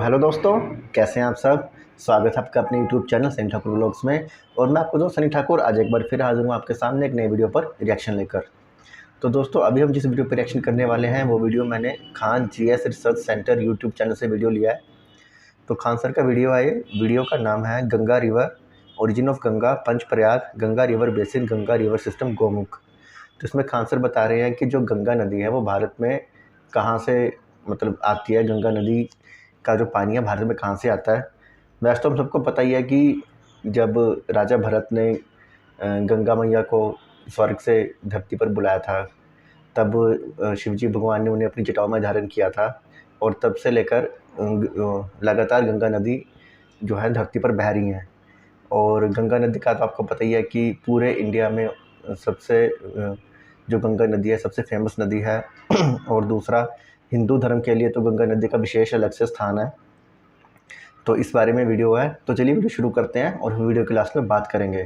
तो हेलो दोस्तों, कैसे हैं आप सब। स्वागत है आपका अपने YouTube channel Sunny Thakur vlogs में। और मैं आपको दोस्त सनी ठाकुर आज एक बार फिर हाजिर हूँ आपके सामने एक नई वीडियो पर रिएक्शन लेकर। तो दोस्तों, अभी हम जिस वीडियो पर रिएक्शन करने वाले हैं वो वीडियो मैंने Khan GS research centre YouTube channel से वीडियो लिया है। तो खान सर का वीडियो है। वीडियो का नाम है Ganga river origin of Ganga Panchprayag Ganga river basin Ganga river system Gomukh. तो इसमें खान सर बता रहे हैं कि जो गंगा नदी है वो भारत में कहाँ से आती है। गंगा नदी का जो पानी है भारत में कहाँ से आता है। वैसे तो हम सबको पता ही है कि जब राजा भरत ने गंगा मैया को स्वर्ग से धरती पर बुलाया था, तब शिवजी भगवान ने उन्हें अपनी जटाओं में धारण किया था। और तब से लेकर लगातार गंगा नदी जो है धरती पर बह रही हैं। और गंगा नदी का तो आपको पता ही है कि पूरे इंडिया में सबसे जो गंगा नदी है सबसे फेमस नदी है। और दूसरा, हिंदू धर्म के लिए तो गंगा नदी का विशेष अलग से स्थान है। तो इस बारे में वीडियो है। तो चलिए वीडियो शुरू करते हैं और वीडियो के लास्ट में बात करेंगे।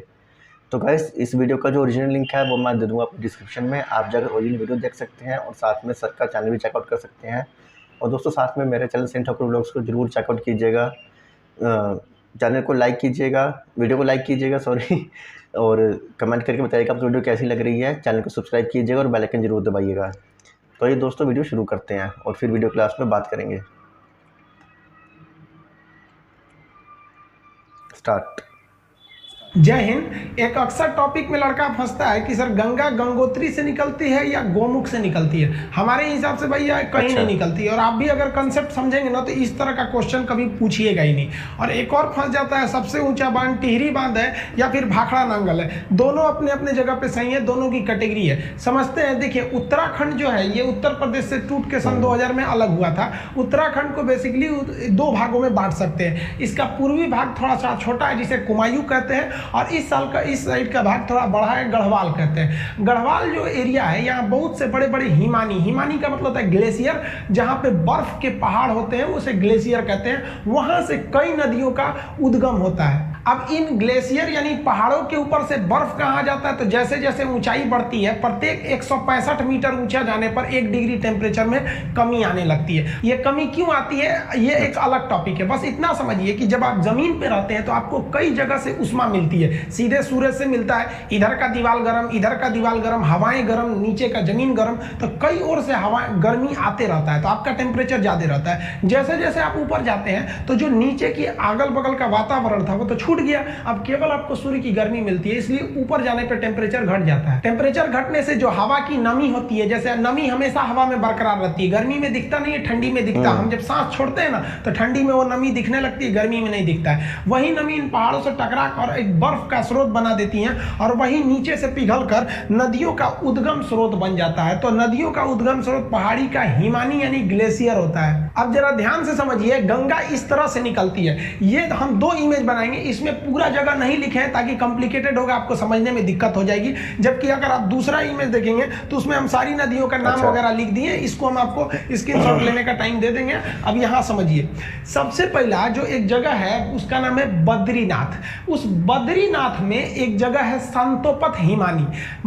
तो गाइस, इस वीडियो का जो ओरिजिनल लिंक है वो मैं दे दूँगा आपको डिस्क्रिप्शन में। आप जाकर ओरिजिनल वीडियो देख सकते हैं और साथ में सर का चैनल भी चेकआउट कर सकते हैं। और दोस्तों, साथ में मेरे चैनल सनी ठाकुर व्लॉग्स को जरूर चेकआउट कीजिएगा। चैनल को लाइक कीजिएगा, वीडियो को लाइक कीजिएगा और कमेंट करके बताइएगा आपको वीडियो कैसी लग रही है। चैनल को सब्सक्राइब कीजिएगा और बेल आइकन जरूर दबाइएगा। तो ये दोस्तों, वीडियो शुरू करते हैं और फिर वीडियो क्लास में बात करेंगे। स्टार्ट। जय हिंद। एक अक्सर टॉपिक में लड़का फंसता है कि सर गंगा गंगोत्री से निकलती है या गोमुख से निकलती है। हमारे हिसाब से भैया कहीं नहीं निकलती है। और आप भी अगर कंसेप्ट समझेंगे ना तो इस तरह का क्वेश्चन कभी पूछिएगा ही नहीं। और एक और फंस जाता है, सबसे ऊंचा बांध टिहरी बांध है या फिर भाखड़ा नांगल है। दोनों अपने अपने जगह पे सही है, दोनों की कैटेगरी है। समझते हैं। देखिए, उत्तराखंड जो है ये उत्तर प्रदेश से टूट के सन 2000 में अलग हुआ था। उत्तराखंड को बेसिकली दो भागों में बांट सकते हैं। इसका पूर्वी भाग थोड़ा सा छोटा है जिसे कुमायूं कहते हैं, और इस साइड का भाग थोड़ा बड़ा है, गढ़वाल कहते हैं। गढ़वाल जो एरिया है यहाँ बहुत से बड़े बड़े हिमानी का मतलब होता है ग्लेशियर, जहाँ पे बर्फ के पहाड़ होते हैं उसे ग्लेशियर कहते हैं। वहां से कई नदियों का उद्गम होता है। अब इन ग्लेशियर यानी पहाड़ों के ऊपर से बर्फ कहाँ जाता है, तो जैसे जैसे ऊंचाई बढ़ती है प्रत्येक 165 मीटर ऊंचा जाने पर 1 डिग्री टेम्परेचर में कमी आने लगती है। ये कमी क्यों आती है ये एक अलग टॉपिक है। बस इतना समझिए कि जब आप जमीन पे रहते हैं तो आपको कई जगह से उष्मा मिलती है। सीधे सूरज से मिलता है, इधर का दीवार गर्म, इधर का दीवार गर्म, हवाएं गर्म, नीचे का जमीन गर्म, तो कई ओर से हवा गर्मी आते रहता है, तो आपका टेम्परेचर ज्यादा रहता है। जैसे जैसे आप ऊपर जाते हैं तो जो नीचे की अगल बगल का वातावरण था वो तो छूट गया। अब केवल आपको सूर्य की गर्मी मिलती है, इसलिए ऊपर जाने पर टेम्परेचर घट जाता है। टेम्परेचर घटने से जो हवा की नमी होती है, जैसे नमी हमेशा हवा में बरकरार रहती है, गर्मी में दिखता नहीं है, ठंडी में दिखता। हम जब सांस छोड़ते हैं ना तो ठंडी में वो नमी दिखने लगती है, गर्मी में नहीं दिखता है। वही नमी इन पहाड़ों से टकरा कर एक बर्फ का स्रोत बना देती है और वही नीचे से पिघल कर नदियों का उद्गम स्रोत बन जाता है। तो नदियों का उद्गम स्रोत पहाड़ी का हिमानी यानी ग्लेशियर होता है। अब जरा ध्यान से समझिए, गंगा इस तरह से निकलती है। ये हम 2 इमेज बनाएंगे, इसमें पूरा जगह नहीं लिखे हैं ताकि कॉम्प्लिकेटेड होगा, आपको समझने में दिक्कत हो जाएगी। जबकि अगर आप दूसरा इमेज देखेंगे तो उसमें हम सारी नदियों का नाम वगैरह लिख दिए। इसको हम आपको स्क्रीनशॉट लेने का टाइम दे देंगे। अब यहां समझिए, सबसे पहला जो एक जगह है उसका नाम है बद्रीनाथ। उस बद्रीनाथ में एक जगह है संतोपत हिमानी।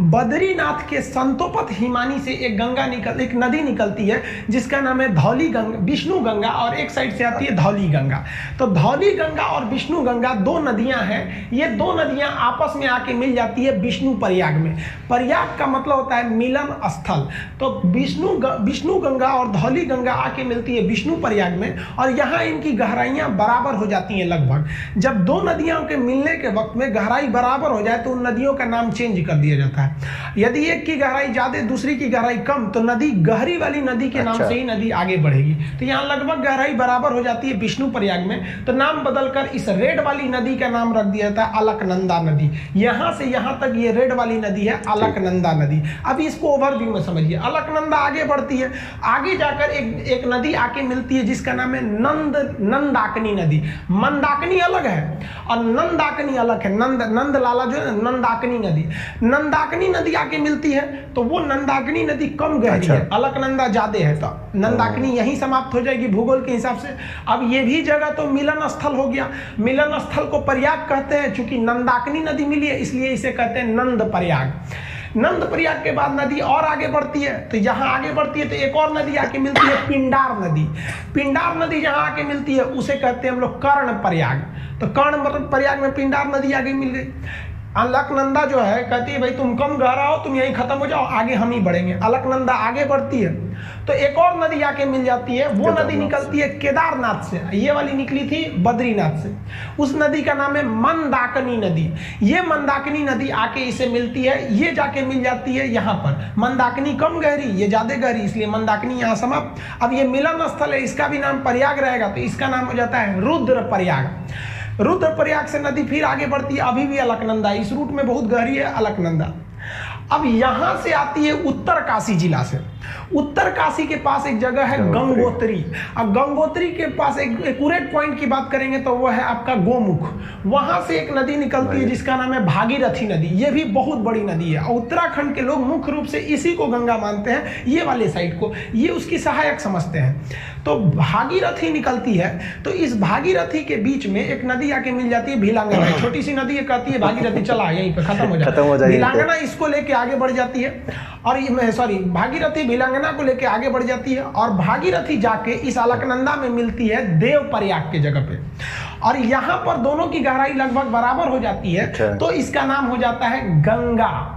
बद्रीनाथ के संतोपत हिमानी से एक नदी निकलती है जिसका नाम है धौली गंगा, विष्णु गंगा, और एक साइड से आती है धौली गंगा। तो धौली गंगा और विष्णु गंगा 2 नदियां हैं। ये 2 नदियां आपस में आके मिल जाती है विष्णु प्रयाग में। प्रयाग का मतलब होता है मिलन स्थल। तो विष्णु गंगा और धौली गंगा आके मिलती है विष्णु प्रयाग में, और यहाँ इनकी गहराइयां बराबर हो जाती हैं लगभग। जब 2 नदियों के मिलने के वक्त में गहराई बराबर हो जाए तो उन नदियों का नाम चेंज कर दिया जाता है। यदि एक की गहराई ज्यादा दूसरी की गहराई कम तो नदी गहरी वाली नदी के नाम से ही नदी आगे बढ़ेगी। तो यहाँ लगभग गहराई बराबर हो जाती है विष्णु प्रयाग में, तो नाम बदलकर इस रेड वाली नदी का नाम रख दिया था अलकनंदा नदी। यहां से यहां तक ये रेड वाली नदी है अलकनंदा नदी। अब इसको ओवरव्यू में समझिए। अलकनंदा आगे बढ़ती है, आगे जाकर एक नदी आके मिलती है जिसका नाम है नंदाकिनी नदी। मंदाकिनी अलग है और नंदाकिनी अलग है। नंद लाला जो है नंदाकिनी नदी आके मिलती है, तो वो नंदाकिनी नदी कम गहरी है, अलकनंदा ज्यादा है, तो नंदाकिनी यहीं समाप्त हो जाएगी भूगोल के हिसाब से। अब ये भी जगह तो मिलन स्थल हो गया। मिलन स्थल को प्रयाग कहते हैं, चूंकि नंदाकिनी नदी मिली है इसलिए इसे कहते हैं नंद प्रयाग। नंद प्रयाग के बाद नदी और आगे बढ़ती है, तो यहाँ आगे बढ़ती है तो एक और नदी आके मिलती है, पिंडार नदी। पिंडार नदी जहाँ आके मिलती है उसे कहते हैं हम लोग कर्ण प्रयाग। तो कर्ण मतलब प्रयाग में पिंडार नदी आगे मिल गई। अलकनंदा जो है कहती है भाई तुम कम गहरा हो, तुम यहीं खत्म हो जाओ, आगे हम ही बढ़ेंगे। अलकनंदा आगे बढ़ती है तो एक और नदी आके मिल जाती है, वो नदी निकलती है केदारनाथ से। ये वाली निकली थी बद्रीनाथ से। उस नदी का नाम है मंदाकिनी नदी। ये मंदाकिनी नदी आके इसे मिलती है, ये जाके मिल जाती है यहाँ पर। मंदाकिनी कम गहरी, ये ज्यादा गहरी, इसलिए मंदाकिनी यहाँ समाप्त। अब ये मिलन स्थल है, इसका भी नाम प्रयाग रहेगा, तो इसका नाम हो जाता है रुद्र प्रयाग। रुद्र प्रयाग से नदी फिर आगे बढ़ती है, अभी भी अलकनंदा, इस रूट में बहुत गहरी है अलकनंदा। अब यहां से आती है उत्तर काशी जिला से। उत्तर काशी के पास एक जगह है गंगोत्री। अब गंगोत्री के पास एक एक्यूरेट पॉइंट की बात करेंगे तो वो है आपका गोमुख। वहां से एक नदी निकलती है जिसका नाम है भागीरथी नदी। ये भी बहुत बड़ी नदी है। उत्तराखंड के लोग मुख्य रूप से इसी को गंगा मानते हैं, ये वाले साइड को, ये उसकी सहायक समझते हैं। तो भागीरथी निकलती है, तो इस भागीरथी के बीच में एक नदी आके मिल जाती है भिलांगना। छोटी सी नदी है, कहती है भागीरथी चला यहीं पे खत्म हो जाए। भिलांगना इसको लेके आगे बढ़ जाती है, और भागीरथी भिलांगना को लेके आगे बढ़ जाती है, और भागीरथी जाके इस अलकनंदा में मिलती है देव प्रयाग के जगह पे, और यहाँ पर दोनों की गहराई लगभग बराबर हो जाती है। तो इसका नाम हो जाता है गंगा।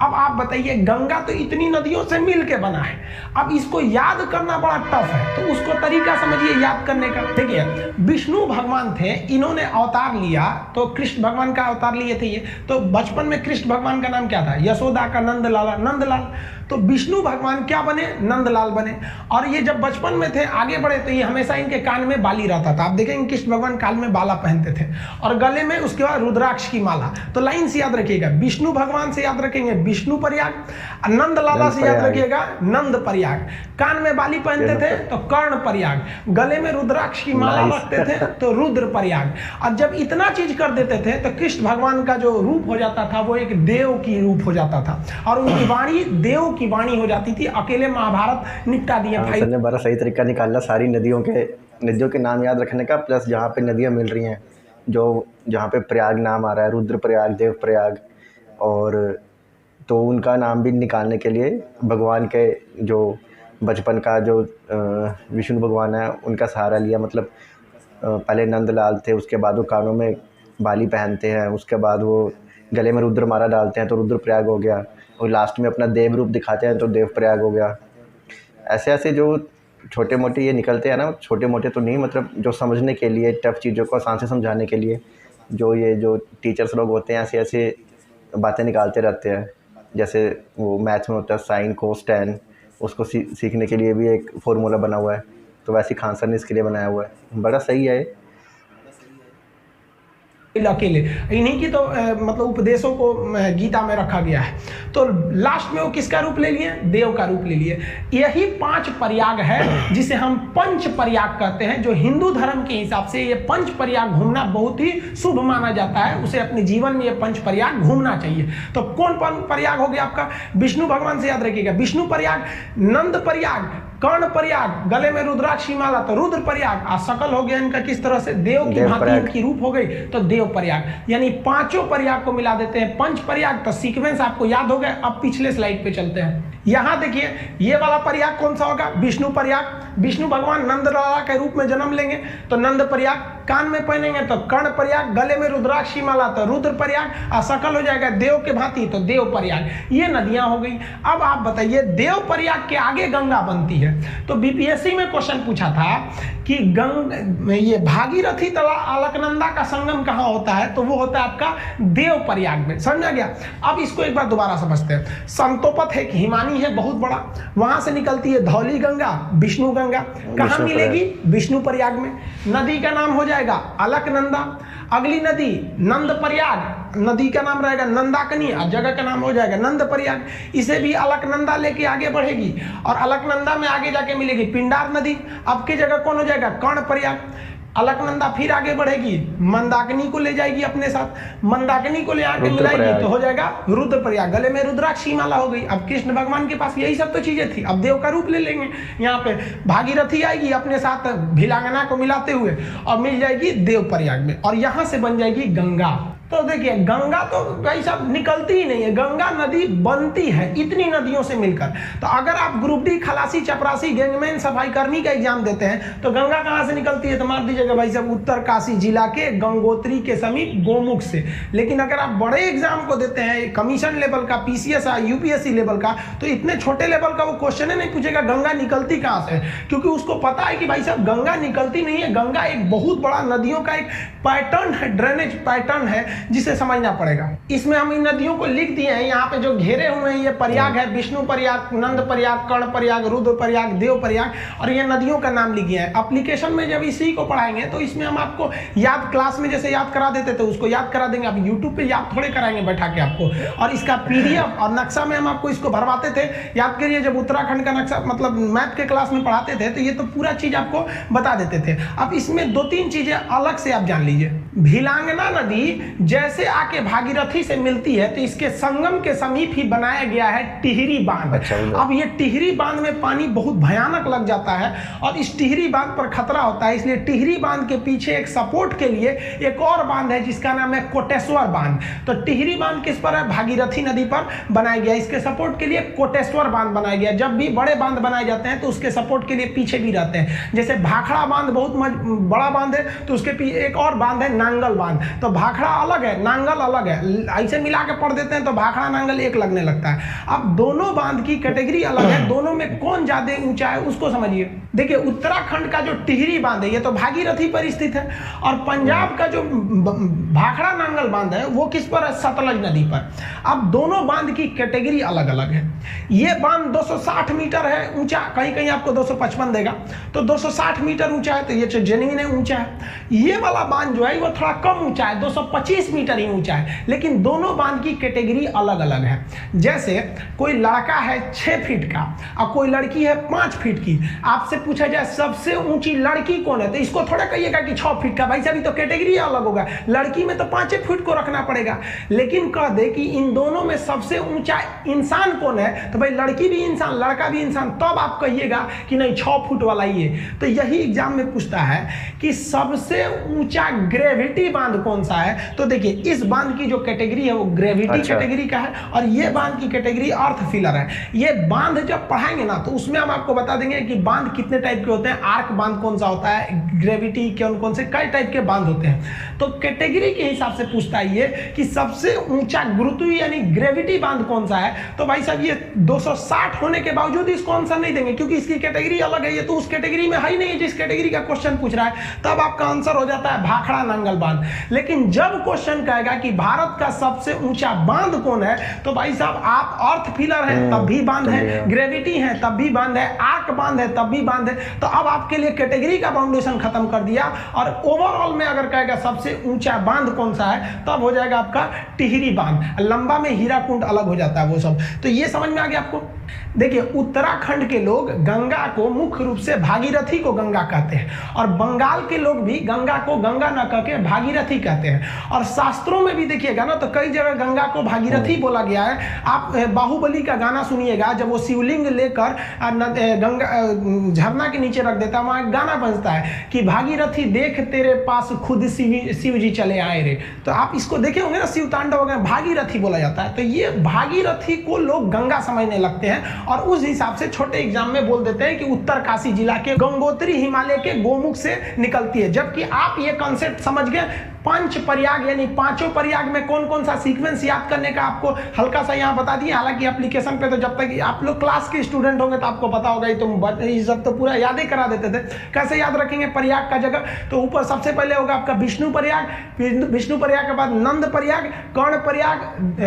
अब आप बताइए, गंगा तो इतनी नदियों से मिल के बना है, अब इसको याद करना बड़ा टफ है, तो उसको तरीका समझिए याद करने का। देखिए, विष्णु भगवान थे, इन्होंने अवतार लिया, तो कृष्ण भगवान का अवतार लिए थे ये। तो बचपन में कृष्ण भगवान का नाम क्या था? यशोदा का नंदलाल, नंदलाल। तो विष्णु भगवान क्या बने? नंदलाल बने। और ये जब बचपन में थे, आगे बढ़े, तो ये हमेशा इनके कान में बाली रहता था। आप देखेंगे कृष्ण भगवान कान में बाला पहनते थे, और गले में उसके बाद रुद्राक्ष की माला। तो लाइन से याद रखिएगा, विष्णु भगवान से याद रखेंगे विष्णु प्रयाग, नंद लाला से याद रखिएगा नंद प्रयाग। कान में बाली पहनते थे तो कर्ण प्रयाग, गले में रुद्राक्ष की माला रखते थे तो रुद्र प्रयाग। और जब इतना चीज कर देते थे तो कृष्ण भगवान का जो रूप हो जाता था वो एक देव की रूप हो जाता था, और उनकी वाणी देव की वाणी हो जाती थी। अकेले महाभारत निपटा दिया भाई। सर ने बड़ा सही तरीका निकाला सारी नदियों के नाम याद रखने का, प्लस जहाँ पे नदियाँ मिल रही हैं, जो जहाँ पे प्रयाग नाम आ रहा है, रुद्र प्रयाग, देव प्रयाग, और तो उनका नाम भी निकालने के लिए भगवान के जो बचपन का जो विष्णु भगवान है उनका सहारा लिया। मतलब पहले नंदलाल थे, उसके बाद वो कानों में बाली पहनते हैं, उसके बाद वो गले में रुद्र माला डालते हैं तो रुद्र प्रयाग हो गया, और लास्ट में अपना देव रूप दिखाते हैं तो देव प्रयाग हो गया। ऐसे ऐसे जो छोटे मोटे ये निकलते हैं ना, छोटे मोटे तो नहीं, मतलब जो समझने के लिए, टफ चीज़ों को आसान से समझाने के लिए जो टीचर्स लोग होते हैं ऐसे ऐसे बातें निकालते रहते हैं। जैसे वो मैथ्स में होता है साइन कोस टैन, उसको सीखने के लिए भी एक फॉर्मूला बना हुआ है, तो वैसे खान सर ने इसके लिए बनाया हुआ है। बड़ा सही है। अकेले इन्हीं की तो मतलब उपदेशों को गीता में रखा गया है। तो लास्ट में वो किसका रूप ले लिए? देव का रूप ले लिए। यही 5 प्रयाग है जिसे हम पंच प्रयाग कहते हैं। जो हिंदू धर्म के हिसाब से ये पंच प्रयाग घूमना बहुत ही शुभ माना जाता है, उसे अपने जीवन में ये पंच प्रयाग घूमना चाहिए। तो कौन प्रयाग हो गया आपका? विष्णु भगवान से याद रखिएगा, विष्णु प्रयाग, नंद प्रयाग, कर्ण प्रयाग, गले में रुद्राक्ष की माला तो रुद्र प्रयाग, और सकल हो गया इनका किस तरह से? देव की भांति इनकी रूप हो गई तो देव प्रयाग। यानी 5 प्रयाग को मिला देते हैं पंच प्रयाग। तो सीक्वेंस आपको याद हो गया। अब पिछले स्लाइड पे चलते हैं। यहां देखिए, ये वाला प्रयाग कौन सा होगा? विष्णु प्रयाग। विष्णु भगवान नंदलाला के रूप में जन्म लेंगे तो नंद प्रयाग, कान में पहनेंगे तो कर्ण प्रयाग, गले में रुद्राक्ष की माला तो रुद्र प्रयाग, और सकल हो जाएगा देव के भांति तो देव प्रयाग। ये नदियां हो गई। अब आप बताइए, देव प्रयाग के आगे गंगा बनती है। तो बीपीएससी में क्वेश्चन पूछा था कि ये भागीरथी तला अलकनंदा का संगम कहां होता है? तो वो होता है आपका देव प्रयाग में। समझ आ गया? अब इसको एक बार दोबारा समझते हैं। संतोपत है, हिमानी है बहुत बड़ा, वहां से निकलती है धौली गंगा, विष्णु गंगा। कहां मिलेगी? विष्णु प्रयाग में। नदी का नाम हो जाएगा अलकनंदा। अगली नदी नंद प्रयाग, नदी का नाम रहेगा नंदाकिनी, और जगह का नाम हो जाएगा नंद प्रयाग। इसे भी अलकनंदा लेके आगे बढ़ेगी, और अलकनंदा में आगे जाके मिलेगी पिंडार नदी। अब की जगह कौन हो जाएगा? कर्ण प्रयाग। अलकनंदा फिर आगे बढ़ेगी, मंदाकिनी को ले जाएगी अपने साथ, मंदाकिनी को ले आके मिलाएगी तो हो जाएगा रुद्र प्रयाग। गले में रुद्राक्ष की माला हो गई। अब कृष्ण भगवान के पास यही सब तो चीजें थी, अब देव का रूप ले लेंगे। यहाँ पे भागीरथी आएगी अपने साथ भिलांगना को मिलाते हुए, और मिल जाएगी देव प्रयाग में, और यहां से बन जाएगी गंगा। तो देखिए गंगा तो भाई साहब निकलती ही नहीं है, गंगा नदी बनती है इतनी नदियों से मिलकर। तो अगर आप ग्रुप डी खलासी चपरासी गैंगमैन सफाई कर्मी का एग्जाम देते हैं तो गंगा कहां से निकलती है, तो मार दीजिएगा भाई साहब उत्तरकाशी जिला के गंगोत्री के समीप गोमुख से। लेकिन अगर आप बड़े एग्जाम को देते हैं कमीशन लेवल का, पीसीएस यूपीएससी लेवल का, तो इतने छोटे लेवल का वो क्वेश्चन ही नहीं पूछेगा गंगा निकलती कहां से, क्योंकि उसको पता है कि भाई साहब गंगा निकलती नहीं है, गंगा एक बहुत बड़ा नदियों का एक पैटर्न है, ड्रेनेज पैटर्न है जिसे समझना पड़ेगा। इसमें हम इन नदियों को लिख दिए हैं, यहाँ पे जो घेरे हुए हैं ये प्रयाग है, विष्णु प्रयाग, नंद प्रयाग, कर्ण प्रयाग, रुद्र प्रयाग, देव प्रयाग, और ये नदियों का नाम लिख दिया है। एप्लीकेशन में जब इसी को पढ़ाएंगे तो इसमें हम आपको याद क्लास में जैसे याद करा देते थे उसको याद करा देंगे, आप यूट्यूब पे याद थोड़े कराएंगे बैठा के आपको, और इसका पीडीएफ और नक्शा में हम आपको इसको भरवाते थे। याद करिए जब उत्तराखंड का नक्शा मतलब मैप के क्लास में पढ़ाते थे तो ये तो पूरा चीज आपको बता देते थे। अब इसमें 2-3 चीजें अलग से आप जान लीजिए। भिलांगना नदी जैसे आके भागीरथी से मिलती है तो इसके संगम के समीप ही बनाया गया है टिहरी बांध। अब ये टिहरी बांध में पानी बहुत भयानक लग जाता है और इस टिहरी बांध पर खतरा होता है, इसलिए टिहरी बांध के पीछे एक सपोर्ट के लिए एक और बांध है जिसका नाम है कोटेश्वर बांध। तो टिहरी बांध किस पर है, भागीरथी नदी पर बनाया गया, इसके सपोर्ट के लिए कोटेश्वर बांध बनाया गया। जब भी बड़े बांध बनाए जाते हैं तो उसके सपोर्ट के लिए पीछे भी रहते हैं, जैसे भाखड़ा बांध बहुत बड़ा बांध है तो उसके पीछे एक और बांध है नांगल बांध। तो भाखड़ा अलग है, नांगल अलग है, ऐसे मिला के पढ़ देते हैं तो भाखड़ा नांगल एक लगने लगता है। अब दोनों बांध की कैटेगरी अलग है, दोनों में कौन ज्यादा ऊंचा है उसको समझिए। देखिए उत्तराखंड का जो टिहरी बांध है ये तो भागीरथी पर स्थित है, और पंजाब का जो भाखड़ा नांगल बांध है वो किस पर है, सतलज नदी पर। अब दोनों बांध की कैटेगरी अलग अलग है। ये बांध 260 मीटर है ऊंचा, कहीं कहीं आपको 255 देगा, तो 260 मीटर ऊंचा है, तो ये जेन्युइन है ऊंचा है। ये वाला बांध जो है वो थोड़ा कम ऊंचा है, 225 मीटर ही ऊंचा है, लेकिन दोनों बांध की कैटेगरी अलग अलग है। जैसे कोई लड़का है 6 फीट का और कोई लड़की है 5 फीट की, आपसे पूछा जाए सबसे ऊंची लड़की कौन है, तो इसको थोड़ा कहिएगा कि 6 फीट का, भाई साहब तो कैटेगरी अलग होगा, लड़की में तो 5 फीट को रखना पड़ेगा। लेकिन कह दे कि इन दोनों में सबसे ऊंचा इंसान कौन है, तो भाई लड़की भी इंसान लड़का भी इंसान, तब आप कहिएगा कि नहीं 6 फुट वाला ही है। तो यही एग्जाम में पूछता है कि सबसे ऊंचा ग्रेविटी बांध कौन सा है, तो देखिए इस बांध की जो कैटेगरी है वो ग्रेविटी कैटेगरी का है, और ये बांध की कैटेगरी अर्थ फिलर है। ये बांध जब पढ़ाएंगे ना तो उसमें हम आपको बता देंगे कि बांध कितने टाइप के होते हैं, आर्क बांध कौन सा होता है, ग्रेविटी कौन कौन से कई टाइप के बांध होते हैं। तो कैटेगरी के हिसाब से पूछता है ये कि सबसे ऊंचा गुरुत्व यानी ग्रेविटी बांध कौन सा है, तो भाई साहब ये 260 होने के बावजूद इसको आंसर नहीं देंगे क्योंकि इसकी कैटेगरी अलग है, ये तो उस कैटेगरी में है ही नहीं जिस कैटेगरी का क्वेश्चन पूछ रहा है, तब आपका आंसर हो जाता है भाखड़ा नांगल बांध। लेकिन जब क्वेश्चन कहेगा कि भारत का सबसे ऊंचा बांध कौन है, तो भाई साहब आप अर्थ फिलर है तब भी बांध है, ग्रेविटी है तब भी बांध है, आर्क बांध है तब भी बांध है। तो अब आपके लिए कैटेगरी का फाउंडेशन खत्म कर दिया, और ओवरऑल में अगर कहेगा सबसे ऊंचा बांध कौन सा है तब हो जाएगा आपका टिहरी बांध। लंबा में हीराकुंड अलग हो जाता है वो सब। तो ये समझ में आ गया आपको। देखिए उत्तराखंड के लोग गंगा को मुख्य रूप से भागीरथी को गंगा कहते हैं, और बंगाल के लोग भी गंगा को गंगा न कह के भागीरथी कहते हैं। और शास्त्रों में भी देखिएगा ना तो कई जगह गंगा को भागीरथी बोला गया है। आप बाहुबली का गाना सुनिएगा, जब वो शिवलिंग लेकर गंगा झरना के नीचे रख देता है, वहां गाना बजता है कि भागीरथी देख तेरे पास खुद शिव जी चले आए रे। तो आप इसको देखे होंगे ना, शिव तांडव वगैरह भागीरथी बोला जाता है। तो ये भागीरथी को लोग गंगा समझने लगते हैं, और उस हिसाब से छोटे एग्जाम में बोल देते हैं कि उत्तरकाशी जिला के गंगोत्री हिमालय के गोमुख से निकलती है। जबकि आप ये कॉन्सेप्ट समझ गए, पंच प्रयाग यानी पांचों प्रयाग में कौन कौन सा सीक्वेंस याद करने का आपको हल्का सा यहाँ बता दिया। हालांकि एप्लीकेशन पे तो जब तक आप लोग क्लास के स्टूडेंट होंगे तो आपको पता होगा, ये सब तो पूरा याद ही करा देते थे। कैसे याद रखेंगे प्रयाग का जगह, तो ऊपर सबसे पहले होगा आपका विष्णु प्रयाग, विष्णु प्रयाग के बाद नंद प्रयाग, कर्ण प्रयाग,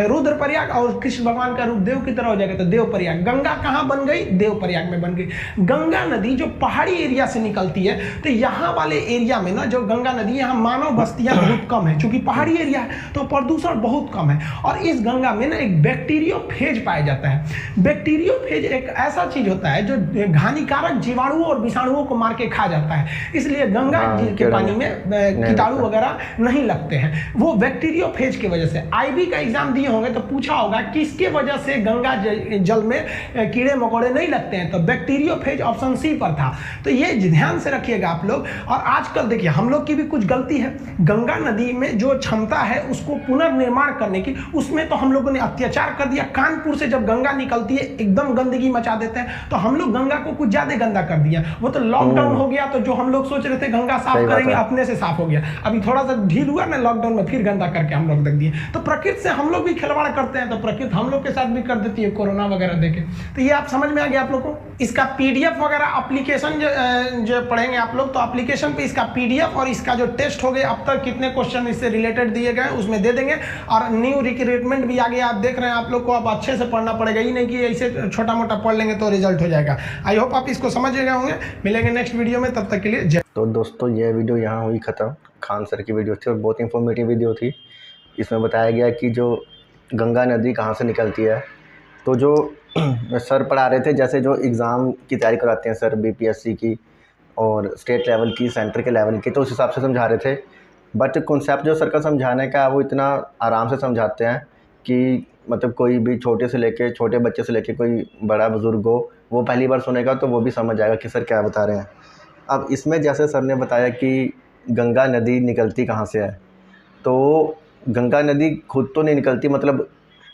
रुद्र प्रयाग, और कृष्ण भगवान का रूप देव की तरह हो जाएगा तो देव प्रयाग। गंगा कहाँ बन गई, देव प्रयाग में बन गई। गंगा नदी जो पहाड़ी एरिया से निकलती है, तो यहाँ वाले एरिया में ना जो गंगा नदी, यहाँ मानव बस्तियां बहुत कम है, क्योंकि पहाड़ी एरिया है तो प्रदूषण बहुत कम है। और इस गंगा में ना एक बैक्टीरियोफेज पाया जाता है। बैक्टीरियोफेज एक ऐसा चीज होता है जो हानिकारक जीवाणुओं और विषाणुओं को मार के खा जाता है, इसलिए गंगा के पानी में कीटाणु वगैरह नहीं लगते हैं, वो बैक्टीरियोफेज की वजह से। आईबी का एग्जाम दिए होंगे तो पूछा होगा किसके वजह से गंगा जल में कीड़े मकोड़े नहीं लगते हैं, तो बैक्टीरियोफेज ऑप्शन सी पर था। तो ये ध्यान से रखिएगा आप लोग। और आजकल देखिए हम लोग की भी कुछ गलती है, गंगा नदी में जो क्षमता है उसको पुनर्निर्माण करने की, उसमें तो हम लोगों ने अत्याचार कर दिया। कानपुर से जब गंगा निकलती है एकदम गंदगी मचा देते हैं, तो हम लोग गंगा को कुछ ज्यादा गंदा कर दिया। वो तो लॉकडाउन हो गया, तो जो हम लोग सोच रहे थे गंगा साफ करेंगे अपने से साफ हो गया। अभी थोड़ा सा ढील हुआ ना लॉकडाउन में, फिर गंदा करके हम लोग रख दिए। तो प्रकृति से हम लोग भी खिलवाड़ करते हैं, तो प्रकृति हम लोग के साथ भी कर देती है कोरोना वगैरह देके। तो ये आप समझ में आ गया आप लोग को। इसका पीडीएफ वगैरह एप्लीकेशन जो पढ़ेंगे आप लोग, तो एप्लीकेशन पे इसका पीडीएफ और इसका जो टेस्ट हो गए अब तक कितने क्वेश्चन इससे रिलेटेड दिए गए उसमें दे देंगे। और न्यू रिक्रूटमेंट भी आ गया, आप देख रहे हैं। आप लोग को अब अच्छे से पढ़ना पड़ेगा, ये नहीं कि ऐसे छोटा मोटा पढ़ लेंगे तो रिजल्ट हो जाएगा। आई होप आप इसको समझ गए होंगे। मिलेंगे नेक्स्ट वीडियो में, तब तक के लिए जय। तो दोस्तों ये वीडियो यहाँ हुई ख़त्म। खान सर की वीडियो थी और बहुत इंफॉर्मेटिव वीडियो थी। इसमें बताया गया कि जो गंगा नदी कहाँ से निकलती है। तो जो सर पढ़ा रहे थे, जैसे जो एग्ज़ाम की तैयारी कराते हैं सर बीपीएससी की और स्टेट लेवल की, सेंटर के लेवल की, तो उस हिसाब से समझा रहे थे। बट कॉन्सेप्ट जो सर का समझाने का वो इतना आराम से समझाते हैं कि मतलब कोई भी छोटे बच्चे से लेके कोई बड़ा बुज़ुर्ग हो, वो पहली बार सुनेगा तो वो भी समझ जाएगा कि सर क्या बता रहे हैं। अब इसमें जैसे सर ने बताया कि गंगा नदी निकलती कहाँ से है, तो गंगा नदी खुद तो नहीं निकलती, मतलब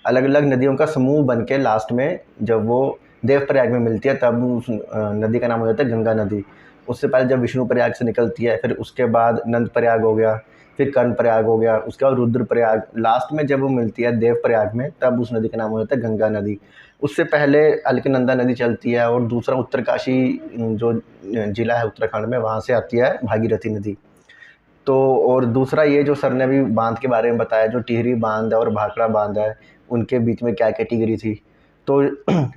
अलग अलग नदियों का समूह बन के लास्ट में जब वो देवप्रयाग में मिलती है तब उस नदी का नाम हो जाता है गंगा नदी। उससे पहले जब विष्णु प्रयाग से निकलती है, फिर उसके बाद नंद प्रयाग हो गया, फिर कर्ण प्रयाग हो गया, उसके बाद रुद्र प्रयाग, लास्ट में जब वो मिलती है देव प्रयाग में तब उस नदी का नाम हो जाता है गंगा नदी। उससे पहले अलकनंदा नदी चलती है और दूसरा उत्तरकाशी जो ज़िला है उत्तराखंड में, वहाँ से आती है भागीरथी नदी। तो और दूसरा ये जो सर ने अभी बांध के बारे में बताया, जो टिहरी बांध है और भाखड़ा बांध है, उनके बीच में क्या कैटेगरी थी। तो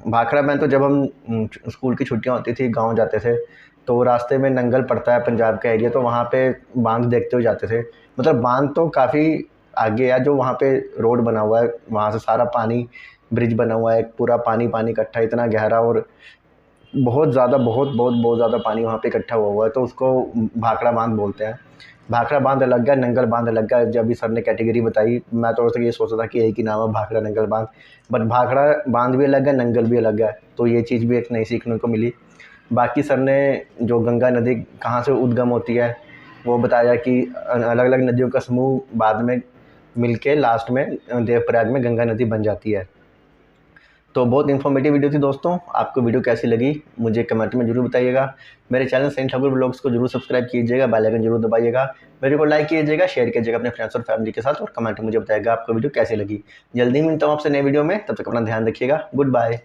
भाखड़ा बांध तो जब हम स्कूल की छुट्टियां होती थी गांव जाते थे, तो रास्ते में नंगल पड़ता है पंजाब का एरिया, तो वहाँ पे बांध देखते हुए जाते थे। मतलब बांध तो काफ़ी आगे है, जो वहाँ पे रोड बना हुआ है, वहाँ से सारा पानी, ब्रिज बना हुआ है, पूरा पानी इकट्ठा, इतना गहरा और बहुत ज़्यादा बहुत ज़्यादा पानी वहाँ पे इकट्ठा हुआ है, तो उसको भाखड़ा बांध बोलते हैं। भाखड़ा बांध अलग है, नंगल बांध अलग है। जब भी सर ने कैटेगरी बताई, मैं तो ये सोचा था कि एक ही नाम है भाखड़ा नंगल बांध, बट भाखड़ा बांध भी अलग है, नंगल भी अलग है। तो ये चीज़ भी एक नई सीखने को मिली। बाकी सर ने जो गंगा नदी कहाँ से उद्गम होती है वो बताया कि अलग अलग नदियों का समूह बाद में मिलके लास्ट में देवप्रयाग में गंगा नदी बन जाती है। तो बहुत इन्फॉर्मेटिव वीडियो थी दोस्तों। आपको वीडियो कैसी लगी मुझे कमेंट में जरूर बताइएगा। मेरे चैनल सनी ठाकुर व्लॉग्स को जरूर सब्सक्राइब कीजिएगा, बेल आइकन जरूर दबाइएगा, वीडियो को लाइक कीजिएगा, शेयर कीजिएगा अपने फ्रेंड्स और फैमिली के साथ, और कमेंट में मुझे बताइएगा आपको वीडियो कैसी लगी। जल्दी मिलता हूँ आपसे नए वीडियो में, तब तक अपना ध्यान रखिएगा। Good bye.